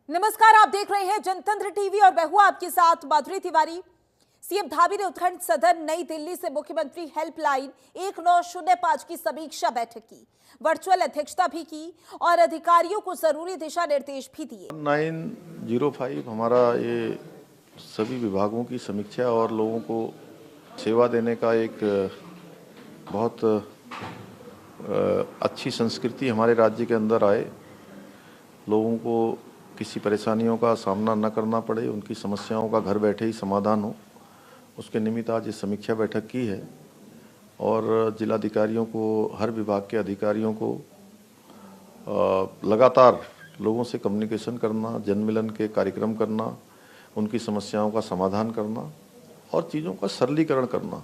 नमस्कार, आप देख रहे हैं जनतंत्र टीवी और मैं हूं आपके साथ माधुरी तिवारी। सीएम धामी ने उत्तराखंड सदन नई दिल्ली से मुख्यमंत्री हेल्पलाइन 1905 की समीक्षा बैठक की, वर्चुअल अध्यक्षता भी की और अधिकारियों को जरूरी दिशा निर्देश भी दिए। 905 हमारा ये सभी विभागों की समीक्षा और लोगों को सेवा देने का एक बहुत अच्छी संस्कृति हमारे राज्य के अंदर आए, लोगों को किसी परेशानियों का सामना न करना पड़े, उनकी समस्याओं का घर बैठे ही समाधान हो, उसके निमित्त आज ये समीक्षा बैठक की है। और जिलाधिकारियों को, हर विभाग के अधिकारियों को लगातार लोगों से कम्युनिकेशन करना, जनमिलन के कार्यक्रम करना, उनकी समस्याओं का समाधान करना और चीज़ों का सरलीकरण करना,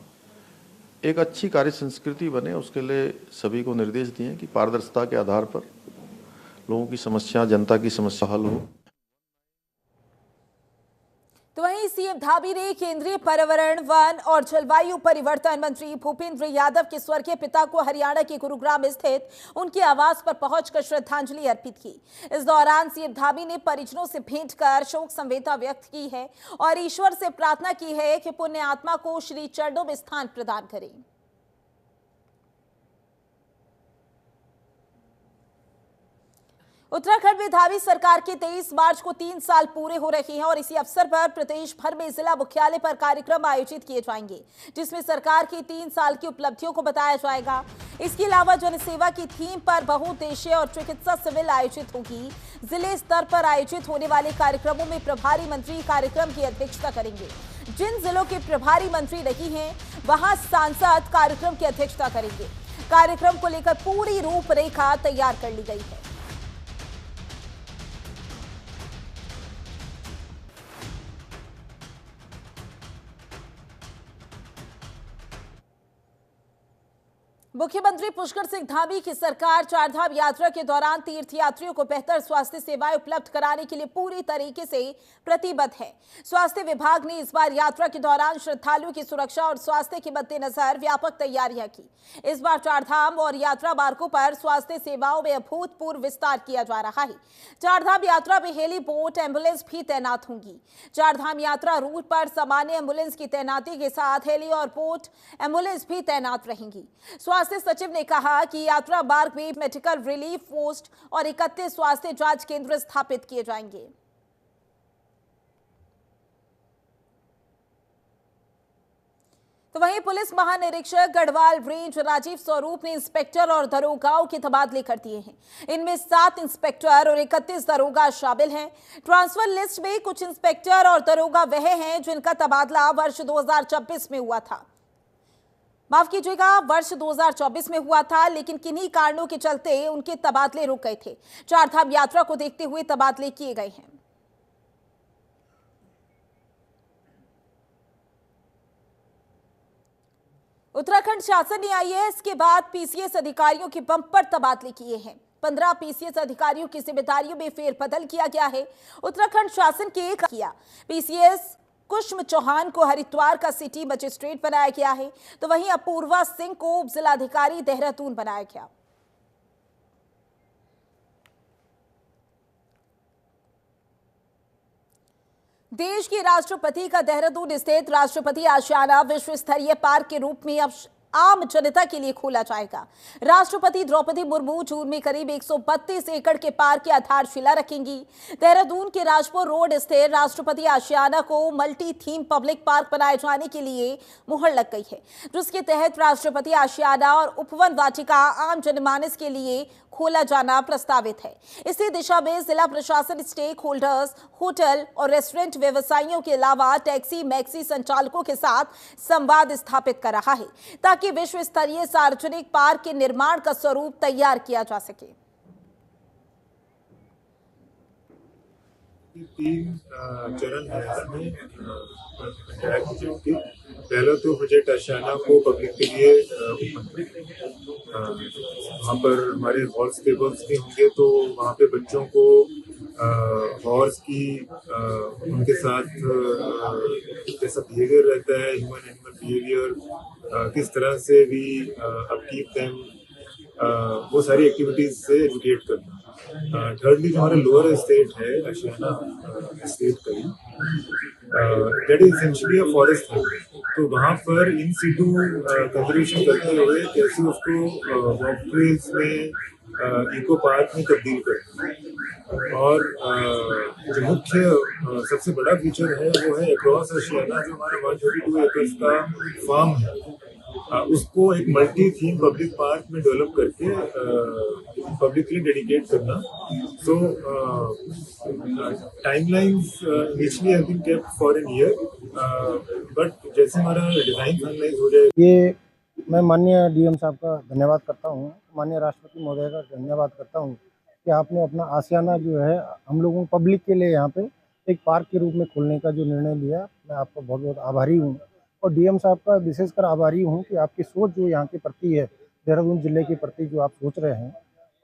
एक अच्छी कार्य संस्कृति बने, उसके लिए सभी को निर्देश दिए कि पारदर्शिता के आधार पर लोगों की समस्या, जनता की समस्या हल हो। तो वहीं सीएम धामी ने केंद्रीय पर्यावरण, वन और जलवायु परिवर्तन मंत्री भूपेंद्र यादव के स्वर्गीय पिता को हरियाणा के गुरुग्राम स्थित उनके आवास पर पहुंचकर श्रद्धांजलि अर्पित की। इस दौरान सीएम धामी ने परिजनों से भेंट कर शोक संवेदना व्यक्त की है और ईश्वर से प्रार्थना की है कि पुण्य आत्मा को श्री चरणों में स्थान प्रदान करें। उत्तराखंड में धामी सरकार के 23 मार्च को 3 साल पूरे हो रहे हैं और इसी अवसर पर प्रदेश भर में जिला मुख्यालय पर कार्यक्रम आयोजित किए जाएंगे, जिसमें सरकार की 3 साल की उपलब्धियों को बताया जाएगा। इसके अलावा जनसेवा की थीम पर बहुउद्देशीय और चिकित्सा शिविर आयोजित होगी। जिले स्तर पर आयोजित होने वाले कार्यक्रमों में प्रभारी मंत्री कार्यक्रम की अध्यक्षता करेंगे। जिन जिलों के प्रभारी मंत्री नहीं हैं, वहां सांसद कार्यक्रम की अध्यक्षता करेंगे। कार्यक्रम को लेकर पूरी रूपरेखा तैयार कर ली गई है। मुख्यमंत्री पुष्कर सिंह धामी की सरकार चारधाम यात्रा के दौरान तीर्थयात्रियों को बेहतर स्वास्थ्य सेवाएं उपलब्ध कराने के लिए पूरी तरीके से प्रतिबद्ध है। स्वास्थ्य विभाग ने इस बार यात्रा के दौरान श्रद्धालुओं की सुरक्षा और स्वास्थ्य के मद्देनजर व्यापक तैयारियां की। इस बार चारधाम और यात्रा मार्गों पर स्वास्थ्य सेवाओं में अभूतपूर्व विस्तार किया जा रहा है। चारधाम यात्रा में हेली बोट एम्बुलेंस भी तैनात होंगी। चारधाम यात्रा रूट पर सामान्य एम्बुलेंस की तैनाती के साथ हेली और बोट एम्बुलेंस भी तैनात रहेंगी। स्वास्थ्य सचिव ने कहा कि यात्रा मार्ग में मेडिकल रिलीफ पोस्ट और 31 स्वास्थ्य जांच केंद्र स्थापित किए जाएंगे। तो वहीं पुलिस महानिरीक्षक गढ़वाल रेंज राजीव स्वरूप ने इंस्पेक्टर और दरोगाओं के तबादले कर दिए हैं। इनमें 7 इंस्पेक्टर और 31 दरोगा शामिल हैं। ट्रांसफर लिस्ट में कुछ इंस्पेक्टर और दरोगा वह हैं जिनका तबादला वर्ष 2024 में हुआ था। माफ कीजिएगा, वर्ष 2024 में हुआ था, लेकिन किन्हीं कारणों के चलते उनके तबादले रुक गए थे। चारधाम यात्रा को देखते हुए तबादले किए गए हैं। उत्तराखंड शासन ने आईएएस के बाद पीसीएस अधिकारियों के बंपर तबादले किए हैं। 15 पीसीएस अधिकारियों की जिम्मेदारियों में फेरबदल किया गया है। उत्तराखंड शासन के किया पीसीएस कुष्म चौहान को हरिद्वार का सिटी मजिस्ट्रेट बनाया गया है, तो वहीं अपूर्वा सिंह को उप जिलाधिकारी देहरादून बनाया गया। देश के राष्ट्रपति का देहरादून स्थित राष्ट्रपति आशियाना विश्व स्तरीय पार्क के रूप में अब आम जनता के लिए खोला जाएगा। राष्ट्रपति द्रौपदी मुर्मू जून में करीब 132 एकड़ के पार्क की आधारशिला रखेंगी। देहरादून के राजपुर रोड स्थित राष्ट्रपति आशियाना को मल्टी थीम पब्लिक पार्क बनाए जाने के लिए मुहर लग गई है, जिसके तहत राष्ट्रपति आशियाना और उपवन वाटिका आम जनमानस के लिए खोला जाना प्रस्तावित है। इसी दिशा में जिला प्रशासन स्टेक होल्डर्स, होटल और रेस्टोरेंट व्यवसायियों के अलावा टैक्सी मैक्सी संचालकों के साथ संवाद स्थापित कर रहा है, ताकि विश्व स्तरीय सार्वजनिक पार्क के निर्माण का स्वरूप तैयार किया जा सके। 3 चरण है इसमें प्रोजेक्ट की। पहला तो प्रोजेक्ट आशियाना को पब्लिक के लिए वहाँ पर हमारे हॉर्स स्टेबल्स भी होंगे, तो वहाँ पे बच्चों को हॉर्स की उनके साथ जैसा बिहेवियर रहता है, ह्यूमन एनिमल बिहेवियर, किस तरह से भी अपकीप देम, वो सारी एक्टिविटीज से एजुकेट करना। थर्डली जो हमारा लोअर एस्टेट है आशियाना एस्टेट करीब, that is essentially a forest है। तो वहाँ पर इन सिटू कंजर्वेशन करते हुए कैसे उसको वॉकवेज में इको पार्क में तब्दील करना है। और जो मुख्य सबसे बड़ा फीचर है वो है अक्रॉस आशियाना जो हमारा 132 एकर्स का फार्म है, उसको एक मल्टी थीम पब्लिक पार्क में डेवलप करके पब्लिकली डेडिकेट करना। So timelines initially have been kept for an year, but जैसे हमारा डिजाइन फाइनलाइज हो जाए। ये मैं माननीय डीएम साहब का धन्यवाद करता हूँ, माननीय राष्ट्रपति महोदय का धन्यवाद करता हूँ कि आपने अपना आशियाना जो है हम लोगों पब्लिक के लिए यहाँ पे एक पार्क के रूप में खोलने का जो निर्णय लिया, मैं आपका बहुत बहुत आभारी हूँ। और डीएम साहब का विशेषकर आभारी हूँ कि आपकी सोच जो यहाँ के प्रति है, देहरादून जिले के प्रति जो आप सोच रहे हैं,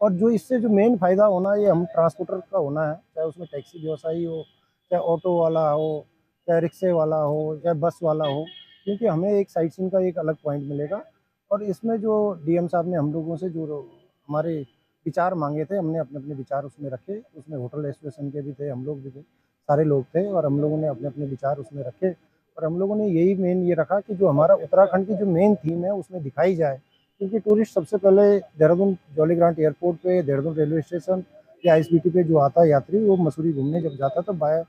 और जो इससे जो मेन फ़ायदा होना है ये हम ट्रांसपोर्टर का होना है, चाहे उसमें टैक्सी व्यवसायी हो, चाहे ऑटो वाला हो, चाहे रिक्शे वाला हो, चाहे बस वाला हो, क्योंकि हमें एक साइट सीइंग का एक अलग पॉइंट मिलेगा। और इसमें जो डीएम साहब ने हम लोगों से जो हमारे विचार मांगे थे, हमने अपने अपने विचार उसमें रखे। उसमें होटल एसोसिएशन के भी थे, हम लोग भी थे, सारे लोग थे, और हम लोगों ने अपने अपने विचार उसमें रखे। और हम लोगों ने यही मेन ये रखा कि जो हमारा उत्तराखंड की जो मेन थीम है उसमें दिखाई जाए, क्योंकि टूरिस्ट सबसे पहले देहरादून जॉली ग्रांट एयरपोर्ट पे, देहरादून रेलवे स्टेशन या आईएसबीटी पे जो आता है यात्री, वो मसूरी घूमने जब जाता है तो बाय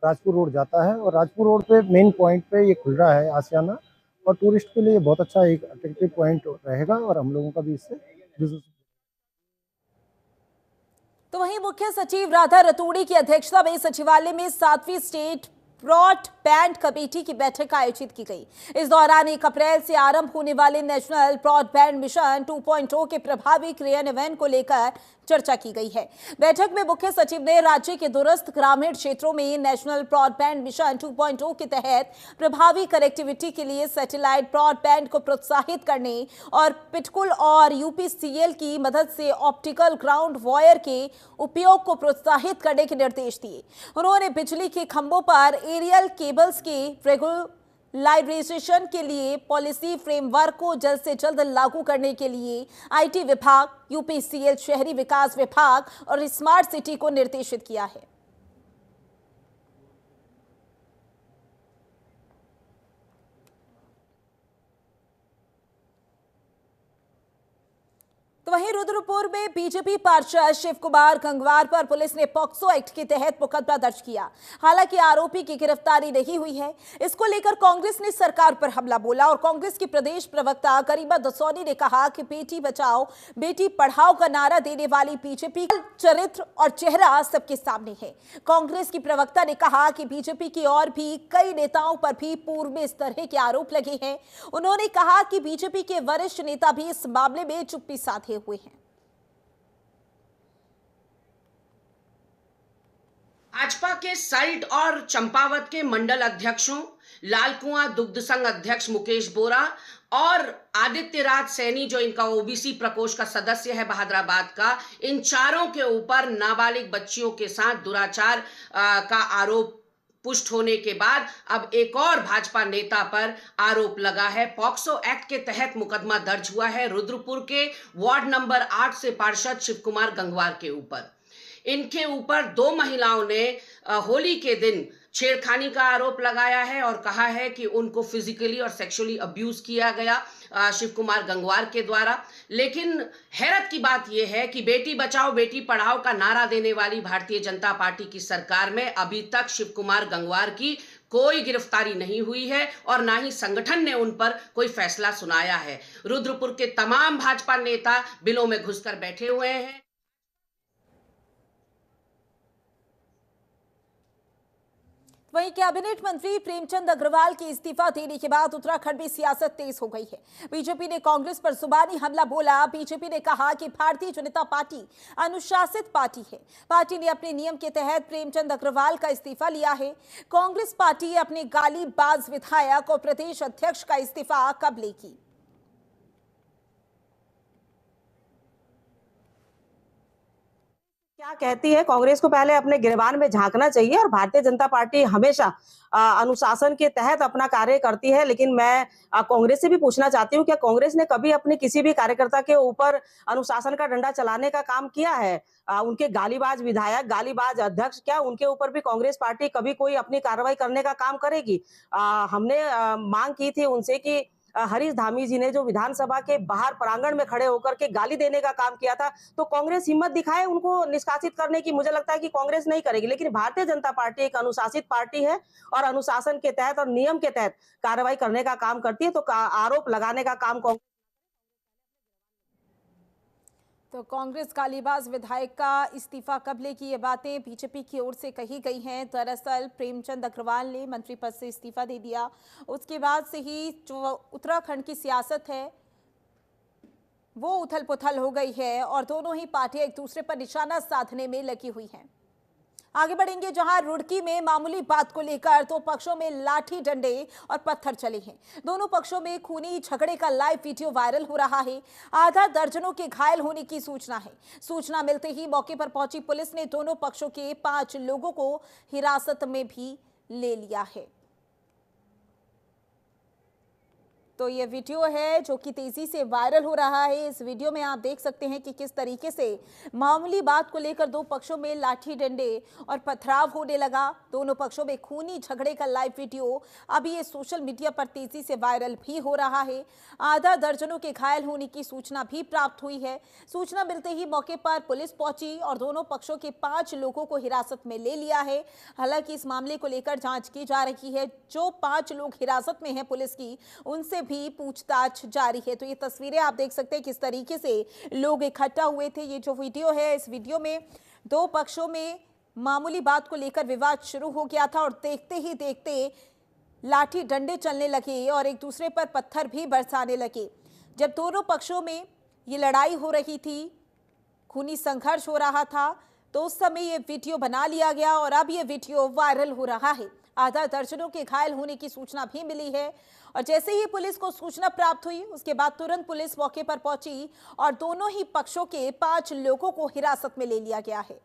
राजपुर रोड जाता है, और राजपुर रोड पे मेन पॉइंट पे ये खुल रहा है आशियाना, और टूरिस्ट के लिए बहुत अच्छा एक अट्रैक्टिव पॉइंट रहेगा, और हम लोगों का भी इससे बिजनेस। तो वहीं मुख्य सचिव राधा रतूड़ी की अध्यक्षता में सचिवालय में 7वीं स्टेट ब्रॉडबैंड कमेटी की बैठक आयोजित की गई। इस दौरान 1 अप्रैल से आरंभ होने वाले नेशनल ब्रॉडबैंड मिशन 2.0 के प्रभावी क्रियान्वयन को लेकर चर्चा की गई है। बैठक में मुख्य सचिव ने राज्य के दूरस्थ ग्रामीण क्षेत्रों में नेशनल ब्रॉडबैंड मिशन 2.0 के तहत प्रभावी कनेक्टिविटी के लिए सैटेलाइट ब्रॉडबैंड को प्रोत्साहित करने और पिटकुल और यूपीसीएल की मदद से ऑप्टिकल ग्राउंड वायर के उपयोग को प्रोत्साहित करने के निर्देश दिए। उन्होंने बिजली के खंभों पर एरियल केबल्स के रेगुलराइजेशन के लिए पॉलिसी फ्रेमवर्क को जल्द से जल्द लागू करने के लिए आईटी विभाग, यूपीसीएल, शहरी विकास विभाग और स्मार्ट सिटी को निर्देशित किया है। तो वहीं रुद्रपुर में बीजेपी पार्षद शिव कुमार गंगवार पर पुलिस ने पॉक्सो एक्ट के तहत मुकदमा दर्ज किया। हालांकि आरोपी की गिरफ्तारी नहीं हुई है। इसको लेकर कांग्रेस ने सरकार पर हमला बोला और कांग्रेस की प्रदेश प्रवक्ता गरिमा दसौनी ने कहा कि बेटी बचाओ बेटी पढ़ाओ का नारा देने वाली बीजेपी का चरित्र और चेहरा सबके सामने है। कांग्रेस की प्रवक्ता ने कहा कि बीजेपी की और भी कई नेताओं पर भी पूर्व में इस तरह के आरोप लगे हैं। उन्होंने कहा कि बीजेपी के वरिष्ठ नेता भी इस मामले में चुप्पी साधे हुए हैं। भाजपा के सल्ट और चंपावत के मंडल अध्यक्षों, लालकुआं दुग्ध संघ अध्यक्ष मुकेश बोरा और आदित्य राज सैनी जो इनका ओबीसी प्रकोष्ठ का सदस्य है बहादुराबाद का, इन चारों के ऊपर नाबालिग बच्चियों के साथ दुराचार का आरोप पुष्ट होने के बाद अब एक और भाजपा नेता पर आरोप लगा है। पॉक्सो एक्ट के तहत मुकदमा दर्ज हुआ है रुद्रपुर के वार्ड नंबर 8 से पार्षद शिव कुमार गंगवार के ऊपर। इनके ऊपर 2 महिलाओं ने होली के दिन छेड़खानी का आरोप लगाया है और कहा है कि उनको फिजिकली और सेक्सुअली अब्यूज किया गया शिव कुमार गंगवार के द्वारा। लेकिन हैरत की बात यह है कि बेटी बचाओ बेटी पढ़ाओ का नारा देने वाली भारतीय जनता पार्टी की सरकार में अभी तक शिव कुमार गंगवार की कोई गिरफ्तारी नहीं हुई है और ना ही संगठन ने उन पर कोई फैसला सुनाया है। रुद्रपुर के तमाम भाजपा नेता बिलों में घुसकर बैठे हुए हैं। वहीं कैबिनेट मंत्री प्रेमचंद अग्रवाल के इस्तीफा देने के बाद उत्तराखंड में सियासत तेज हो गई है। बीजेपी ने कांग्रेस पर जुबानी हमला बोला। बीजेपी ने कहा कि भारतीय जनता पार्टी अनुशासित पार्टी है। पार्टी ने अपने नियम के तहत प्रेमचंद अग्रवाल का इस्तीफा लिया है। कांग्रेस पार्टी अपने गालीबाज विधायक और प्रदेश अध्यक्ष का इस्तीफा कब लेगी? क्या कहती है? कांग्रेस को पहले अपने गिरबान में झांकना चाहिए और भारतीय जनता पार्टी हमेशा अनुशासन के तहत अपना कार्य करती है। लेकिन मैं कांग्रेस से भी पूछना चाहती हूँ, क्या कांग्रेस ने कभी अपने किसी भी कार्यकर्ता के ऊपर अनुशासन का डंडा चलाने का काम किया है? उनके गालीबाज विधायक, गालीबाज अध्यक्ष, क्या उनके ऊपर भी कांग्रेस पार्टी कभी कोई अपनी कार्रवाई करने का काम करेगी? हमने मांग की थी उनसे कि हरीश धामी जी ने जो विधानसभा के बाहर प्रांगण में खड़े होकर के गाली देने का काम किया था, तो कांग्रेस हिम्मत दिखाए उनको निष्कासित करने की। मुझे लगता है कि कांग्रेस नहीं करेगी, लेकिन भारतीय जनता पार्टी एक अनुशासित पार्टी है और अनुशासन के तहत और नियम के तहत कार्रवाई करने का काम करती है। तो आरोप लगाने का काम कांग्रेस। तो कांग्रेस गालीबाज विधायक का इस्तीफा कब लेगी, ये बातें बीजेपी की ओर से कही गई हैं। दरअसल प्रेमचंद अग्रवाल ने मंत्री पद से इस्तीफा दे दिया, उसके बाद से ही जो उत्तराखंड की सियासत है वो उथल पुथल हो गई है और दोनों ही पार्टियां एक दूसरे पर निशाना साधने में लगी हुई हैं। आगे बढ़ेंगे, जहां रुड़की में मामूली बात को लेकर दो पक्षों में लाठी डंडे और पत्थर चले हैं। दोनों पक्षों में खूनी झगड़े का लाइव वीडियो वायरल हो रहा है। आधा दर्जनों के घायल होने की सूचना है। सूचना मिलते ही मौके पर पहुंची पुलिस ने दोनों पक्षों के 5 लोगों को हिरासत में भी ले लिया है। तो ये वीडियो है जो कि तेजी से वायरल हो रहा है। इस वीडियो में आप देख सकते हैं कि किस तरीके से मामूली बात को लेकर दो पक्षों में लाठी डंडे और पथराव होने लगा। दोनों पक्षों में खूनी झगड़े का लाइव वीडियो अभी ये सोशल मीडिया पर तेजी से वायरल भी हो रहा है। आधा दर्जनों के घायल होने की सूचना भी प्राप्त हुई है। सूचना मिलते ही मौके पर पुलिस पहुंची और दोनों पक्षों के 5 लोगों को हिरासत में ले लिया है। हालांकि इस मामले को लेकर जांच की जा रही है। जो 5 लोग हिरासत में हैं पुलिस की, उनसे भी पूछताछ जारी है। तो ये तस्वीरें आप देख सकते हैं किस तरीके से लोग इकट्ठा हुए थे। ये जो वीडियो है, इस वीडियो में दो पक्षों में मामूली बात को लेकर विवाद शुरू हो गया था और देखते ही देखते लाठी डंडे चलने लगे और एक दूसरे पर पत्थर भी बरसाने लगे। जब दोनों पक्षों में ये लड़ाई हो रही थी, खूनी संघर्ष हो रहा था, तो उस समय ये वीडियो बना लिया गया और अब ये वीडियो वायरल हो रहा है। आधा दर्जनों के घायल होने की सूचना भी मिली है और जैसे ही पुलिस को सूचना प्राप्त हुई, उसके बाद तुरंत पुलिस मौके पर पहुंची और दोनों ही पक्षों के 5 लोगों को हिरासत में ले लिया गया है।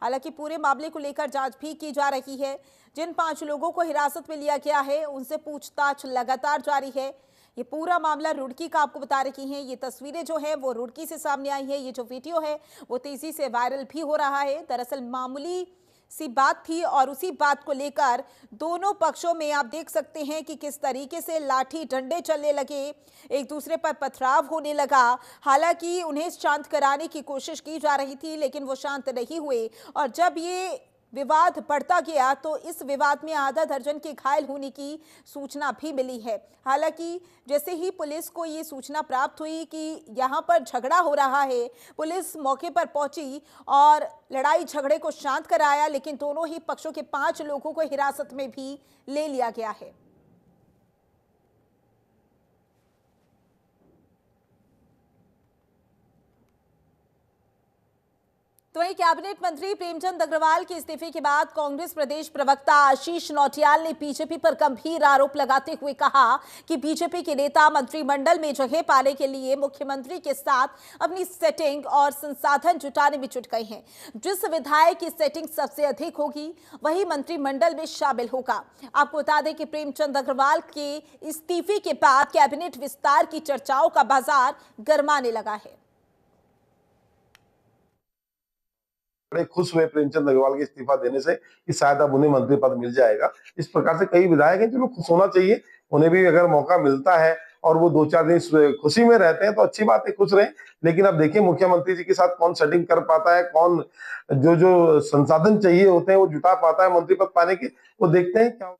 हालांकि पूरे मामले को लेकर जांच भी की जा रही है। जिन 5 लोगों को हिरासत में लिया गया है, उनसे पूछताछ लगातार जारी है। ये पूरा मामला रुड़की का आपको बता रही हैं। ये तस्वीरें जो है वो रुड़की से सामने आई है। ये जो वीडियो है वो तेजी से वायरल भी हो रहा है। दरअसल मामूली सी बात थी और उसी बात को लेकर दोनों पक्षों में आप देख सकते हैं कि किस तरीके से लाठी डंडे चलने लगे, एक दूसरे पर पथराव होने लगा। हालांकि उन्हें शांत कराने की कोशिश की जा रही थी, लेकिन वो शांत नहीं हुए और जब ये विवाद बढ़ता गया तो इस विवाद में आधा दर्जन के घायल होने की सूचना भी मिली है। हालांकि जैसे ही पुलिस को ये सूचना प्राप्त हुई कि यहाँ पर झगड़ा हो रहा है, पुलिस मौके पर पहुंची और लड़ाई झगड़े को शांत कराया, लेकिन दोनों ही पक्षों के 5 लोगों को हिरासत में भी ले लिया गया है। तो वहीं कैबिनेट मंत्री प्रेमचंद अग्रवाल के इस्तीफे के बाद कांग्रेस प्रदेश प्रवक्ता आशीष नौटियाल ने बीजेपी पर गंभीर आरोप लगाते हुए कहा कि बीजेपी के नेता मंत्रिमंडल में जगह पाने के लिए मुख्यमंत्री के साथ अपनी सेटिंग और संसाधन जुटाने में जुट गए हैं। जिस विधायक की सेटिंग सबसे अधिक होगी वही मंत्रिमंडल में शामिल होगा। आपको बता दें कि प्रेमचंद अग्रवाल के इस्तीफे के बाद कैबिनेट विस्तार की चर्चाओं का बाजार गर्माने लगा है। बड़े खुश हुए प्रेमचंद अग्रवाल के इस्तीफा देने से कि शायद अब उन्हें मंत्री पद मिल जाएगा। इस प्रकार से कई विधायक हैं जो लोग खुश होना चाहिए, उन्हें भी अगर मौका मिलता है और वो 2-4 दिन खुशी में रहते हैं तो अच्छी बात है, खुश रहें। लेकिन अब देखिए मुख्यमंत्री जी के साथ कौन सेटिंग कर पाता है, कौन जो संसाधन चाहिए होते हैं वो जुटा पाता है मंत्री पद पाने के, वो देखते हैं क्या।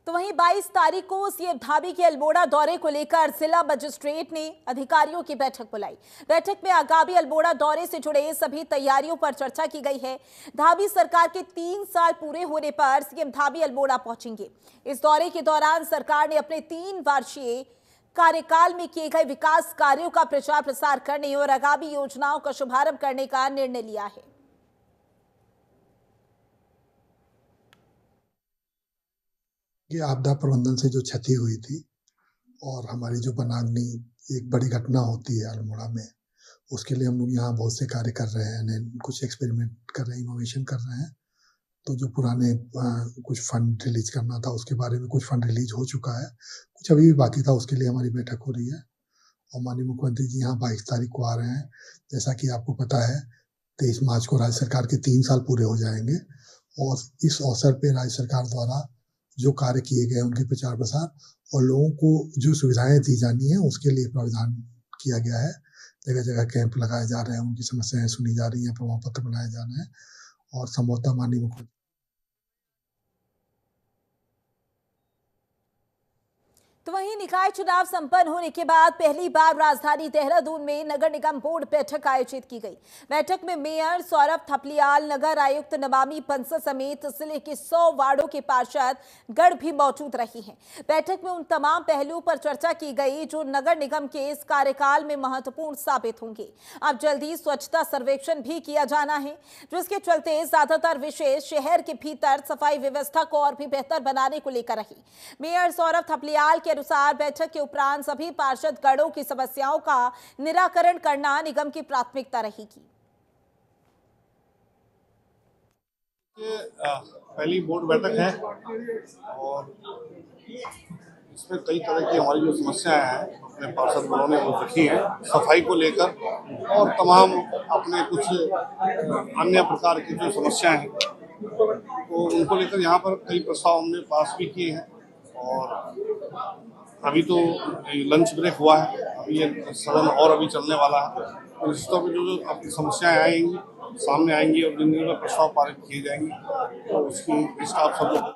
तो वहीं 22 तारीख को सीएम धामी के अल्मोड़ा दौरे को लेकर जिला मजिस्ट्रेट ने अधिकारियों की बैठक बुलाई। बैठक में आगामी अल्मोड़ा दौरे से जुड़े सभी तैयारियों पर चर्चा की गई है। धामी सरकार के 3 साल पूरे होने पर सीएम धामी अल्मोड़ा पहुंचेंगे। इस दौरे के दौरान सरकार ने अपने 3 वर्षीय कार्यकाल में किए गए विकास कार्यों का प्रचार प्रसार करने और आगामी योजनाओं का शुभारंभ करने का निर्णय लिया है। कि आपदा प्रबंधन से जो क्षति हुई थी और हमारी जो वनाग्नि एक बड़ी घटना होती है अल्मोड़ा में, उसके लिए हम लोग यहाँ बहुत से कार्य कर रहे हैं, कुछ एक्सपेरिमेंट कर रहे हैं, इनोवेशन कर रहे हैं। तो जो पुराने कुछ फंड रिलीज करना था उसके बारे में कुछ फंड रिलीज हो चुका है, कुछ अभी भी बाकी था, उसके लिए हमारी बैठक हो रही है। और माननीय मुख्यमंत्री जी यहाँ 22 तारीख को आ रहे हैं। जैसा कि आपको पता है 23 मार्च को राज्य सरकार के 3 साल पूरे हो जाएंगे और इस अवसर पे राज्य सरकार द्वारा जो कार्य किए गए उनके प्रचार प्रसार और लोगों को जो सुविधाएं दी जानी है उसके लिए प्रावधान किया गया है। जगह जगह कैंप लगाए जा रहे हैं, उनकी समस्याएं सुनी जा रही हैं, प्रमाण पत्र बनाए जा रहे हैं और संभवतः माननीय मुख्यमंत्री तो वहीं निकाय चुनाव संपन्न होने के बाद पहली बार राजधानी देहरादून में नगर निगम बोर्ड बैठक आयोजित की गई। बैठक में मेयर सौरभ थपलियाल, नगर आयुक्त नमामि बंसल समेत जिले के 100 वार्डों के पार्षद गण भी मौजूद रही हैं। बैठक में उन तमाम पहलुओं पर चर्चा की गई जो नगर निगम के इस कार्यकाल में महत्वपूर्ण साबित होंगे। अब जल्दी स्वच्छता सर्वेक्षण भी किया जाना है, जिसके चलते ज्यादातर विषय शहर के भीतर सफाई व्यवस्था को और भी बेहतर बनाने को लेकर रही। मेयर सौरभ थपलियाल के अनुसार बैठक के उपरांत सभी पार्षद गणों की समस्याओं का निराकरण करना निगम की प्राथमिकता रहेगी। पहली बोर्ड बैठक है और इसमें कई तरह की हमारी जो समस्याएं हैं अपने पार्षद गणों ने वो रखी हैं, सफाई को लेकर और तमाम अपने कुछ अन्य प्रकार की जो समस्याएं हैं तो उनको लेकर यहाँ पर कई प्रस्ताव हमने पास भी किए हैं। और अभी तो लंच ब्रेक हुआ है, अभी ये सदन और अभी चलने वाला है। तो इस तरह की जो अपनी समस्याएं आएंगी सामने आएंगी और जिनमें प्रस्ताव पारित किए जाएंगे तो उसकी इसका आप सब लोग।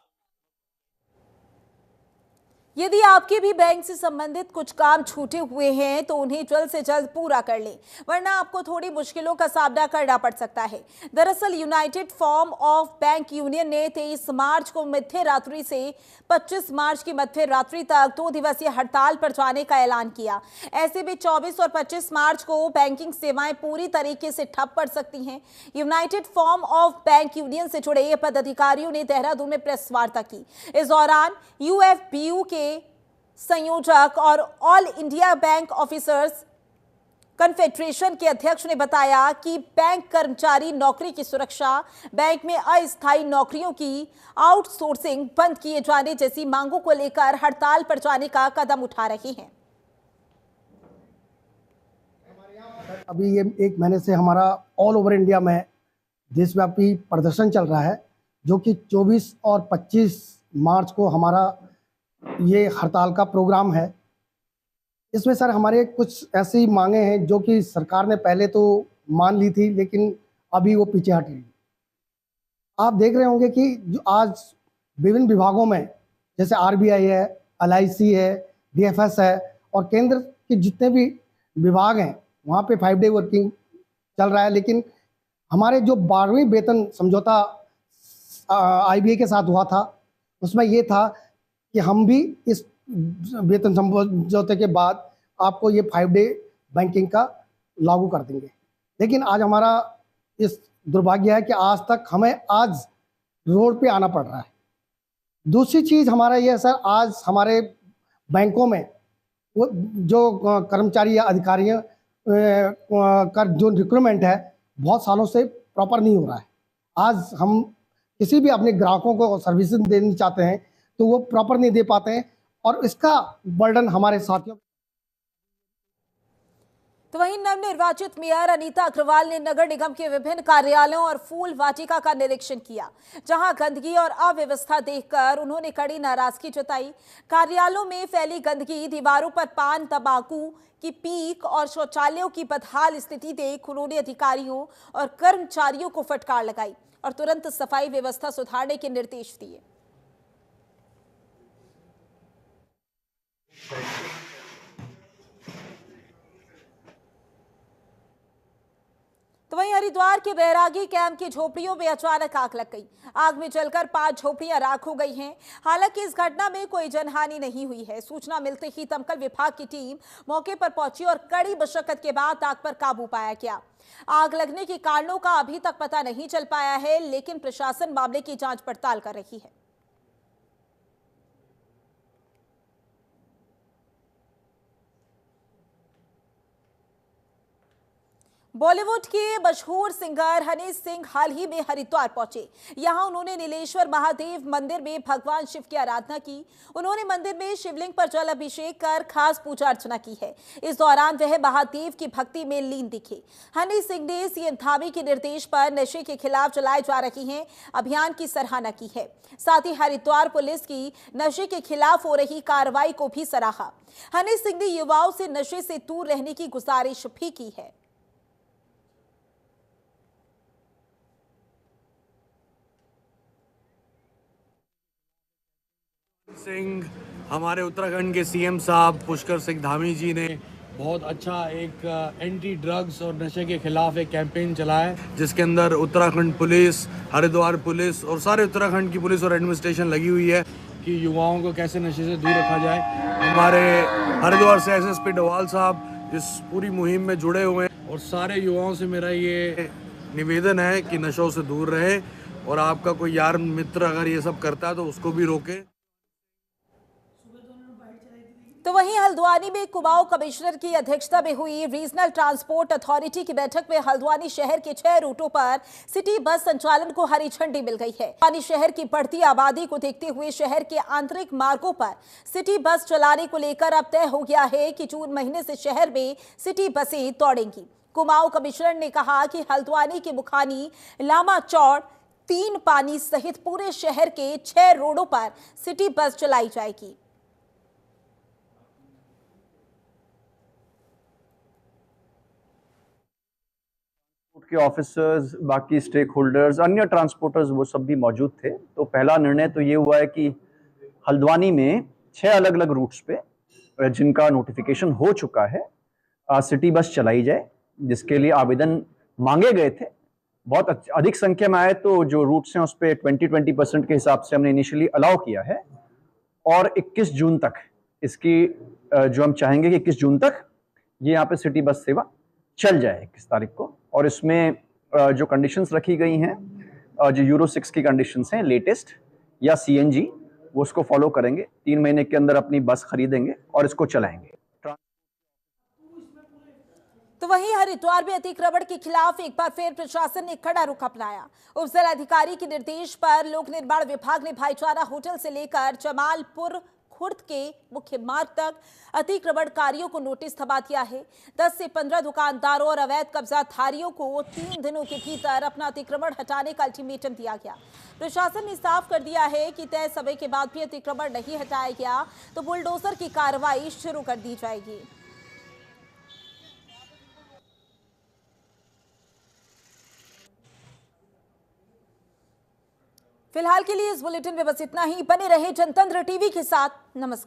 यदि आपके भी बैंक से संबंधित कुछ काम छूटे हुए हैं तो उन्हें जल्द से जल्द पूरा कर लें, वरना आपको थोड़ी मुश्किलों का सामना करना पड़ सकता है। दरअसल United form of bank union ने 23 मार्च को मध्य रात्रि से 25 मार्च की मध्य रात्रि तक 2 दिवसीय हड़ताल पर जाने का ऐलान किया। ऐसे में 24 और 25 मार्च को बैंकिंग सेवाएं पूरी तरीके से ठप पड़ सकती हैं। United form of bank union से जुड़े पदाधिकारियों ने देहरादून में प्रेस वार्ता की। इस दौरान यूएफबीयू के संयोजक और all India bank officers confederation के अध्यक्ष ने बताया कि बैंक कर्मचारी नौकरी की सुरक्षा, बैंक में अस्थायी नौकरियों की आउटसोर्सिंग बंद किए जाने जैसी मांगों को लेकर हड़ताल पर जाने का कदम उठा रहे हैं। अभी ये 1 महीने से हमारा ऑल ओवर इंडिया में देशव्यापी प्रदर्शन चल रहा है, जो कि 24 और 25 मार्च को हमारा ये हड़ताल का प्रोग्राम है। इसमें सर हमारे कुछ ऐसी मांगे हैं जो कि सरकार ने पहले तो मान ली थी, लेकिन अभी वो पीछे हट रही। आप देख रहे होंगे कि जो आज विभिन्न विभागों में जैसे आरबीआई है, एलआईसी है, डीएफएस है और केंद्र के जितने भी विभाग हैं वहाँ पे 5 डे वर्किंग चल रहा है। लेकिन हमारे जो 12वीं वेतन समझौता आईबीए के साथ हुआ था उसमें ये था कि हम भी इस वेतन समझौते के बाद आपको ये 5 डे बैंकिंग का लागू कर देंगे। लेकिन आज हमारा इस दुर्भाग्य है कि आज तक हमें आज रोड पे आना पड़ रहा है। दूसरी चीज़ हमारा ये है सर, आज हमारे बैंकों में वो जो कर्मचारी या अधिकारियों का जो रिक्रूटमेंट है बहुत सालों से प्रॉपर नहीं हो रहा है। आज हम किसी भी अपने ग्राहकों को सर्विसेज देनी चाहते हैं तो वो प्रॉपर नहीं दे पाते हैं और इसका बर्डन हमारे साथियों। तो वहीं नवनिर्वाचित मेयर अनीता अग्रवाल ने नगर निगम के विभिन्न कार्यालयों और फूल वाटिका का निरीक्षण किया, जहां गंदगी और अव्यवस्था देखकर उन्होंने कड़ी नाराजगी जताई। कार्यालयों में फैली गंदगी, दीवारों पर पान तंबाकू की पीक और शौचालयों की बदहाल स्थिति देख उन्होंने अधिकारियों और कर्मचारियों को फटकार लगाई और तुरंत सफाई व्यवस्था सुधारने के निर्देश दिए। तो वहीं हरिद्वार के बैरागी कैंप की झोपड़ियों में अचानक आग लग गई। आग में जलकर 5 झोपड़ियां राख हो गई हैं। हालांकि इस घटना में कोई जनहानि नहीं हुई है। सूचना मिलते ही दमकल विभाग की टीम मौके पर पहुंची और कड़ी मशक्कत के बाद आग पर काबू पाया गया। आग लगने के कारणों का अभी तक पता नहीं चल पाया है, लेकिन प्रशासन मामले की जांच पड़ताल कर रही है। बॉलीवुड के मशहूर सिंगर हनी सिंह हाल ही में हरिद्वार पहुंचे। यहां उन्होंने नीलेश्वर महादेव मंदिर में भगवान शिव की आराधना की। उन्होंने मंदिर में शिवलिंग पर जल अभिषेक कर खास पूजा अर्चना की है। इस दौरान वह महादेव की भक्ति में लीन दिखे। हनी सिंह ने सीएम धामी के निर्देश पर नशे के खिलाफ चलाए जा रहे हैं अभियान की सराहना की है। साथ ही हरिद्वार पुलिस की नशे के खिलाफ हो रही कार्रवाई को भी सराहा। हनी सिंह ने युवाओं से नशे से दूर रहने की गुजारिश भी की है। सिंह हमारे उत्तराखंड के सीएम साहब पुष्कर सिंह धामी जी ने बहुत अच्छा एक एंटी ड्रग्स और नशे के खिलाफ एक कैंपेन चलाया है, जिसके अंदर उत्तराखंड पुलिस, हरिद्वार पुलिस और सारे उत्तराखंड की पुलिस और एडमिनिस्ट्रेशन लगी हुई है कि युवाओं को कैसे नशे से दूर रखा जाए। हमारे हरिद्वार से एसएसपी डवाल साहब इस पूरी मुहिम में जुड़े हुए हैं और सारे युवाओं से मेरा ये निवेदन है कि नशों से दूर रहे और आपका कोई यार मित्र अगर ये सब करता है तो उसको भी रोके। तो वहीं हल्द्वानी में कुमाऊं कमिश्नर की अध्यक्षता में हुई रीजनल ट्रांसपोर्ट अथॉरिटी की बैठक में हल्द्वानी शहर के 6 रूटों पर सिटी बस संचालन को हरी झंडी मिल गई है। हल्द्वानी शहर की बढ़ती आबादी को देखते हुए शहर के आंतरिक मार्गों पर सिटी बस चलाने को लेकर अब तय हो गया है कि जून महीने से शहर में सिटी बसें दौड़ेंगी। कुमाऊं कमिश्नर ने कहा कि हल्द्वानी के मुखानी, लामा चौड़, 3 पानी सहित पूरे शहर के 6 रोडों पर सिटी बस चलाई जाएगी। के ऑफिसर्स, बाकी स्टेक होल्डर्स, अन्य ट्रांसपोर्टर्स वो सब भी मौजूद थे। तो पहला निर्णय तो ये हुआ है कि हल्द्वानी में 6 अलग अलग रूट्स पे जिनका नोटिफिकेशन हो चुका है सिटी बस चलाई जाए, जिसके लिए आवेदन मांगे गए थे। बहुत अधिक संख्या में आए तो जो रूट्स हैं उस पर 20% के हिसाब से हमने इनिशियली अलाउ किया है और 21 जून तक इसकी जो हम चाहेंगे कि 21 जून तक ये यहाँ पे सिटी बस सेवा चल जाए 21 तारीख को। और इसमें जो कंडीशंस रखी गई हैं, जो यूरो 6 की कंडीशंस हैं लेटेस्ट या सीएनजी, वो उसको फॉलो करेंगे। 3 महीने के अंदर अपनी बस खरीदेंगे और इसको चलाएंगे। तो वहीं हरिद्वार में अतिक्रमण के खिलाफ एक बार फिर प्रशासन ने कड़ा रुख अपनाया। उप जिलाधिकारी के निर्देश पर लोक निर्माण विभाग ने भाईचारा होटल से लेकर जमालपुर खुर्द के मुख्य मार्ग तक अतिक्रमणकारियों को नोटिस थमा दिया है। 10 से 15 दुकानदारों और अवैध कब्जाधारियों को 3 दिनों के भीतर अपना अतिक्रमण हटाने का अल्टीमेटम दिया गया। प्रशासन ने साफ कर दिया है कि तय समय के बाद भी अतिक्रमण नहीं हटाया गया तो बुलडोजर की कार्रवाई शुरू कर दी जाएगी। फिलहाल के लिए इस बुलेटिन में बस इतना ही। बने रहे जनतंत्र टीवी के साथ। नमस्कार।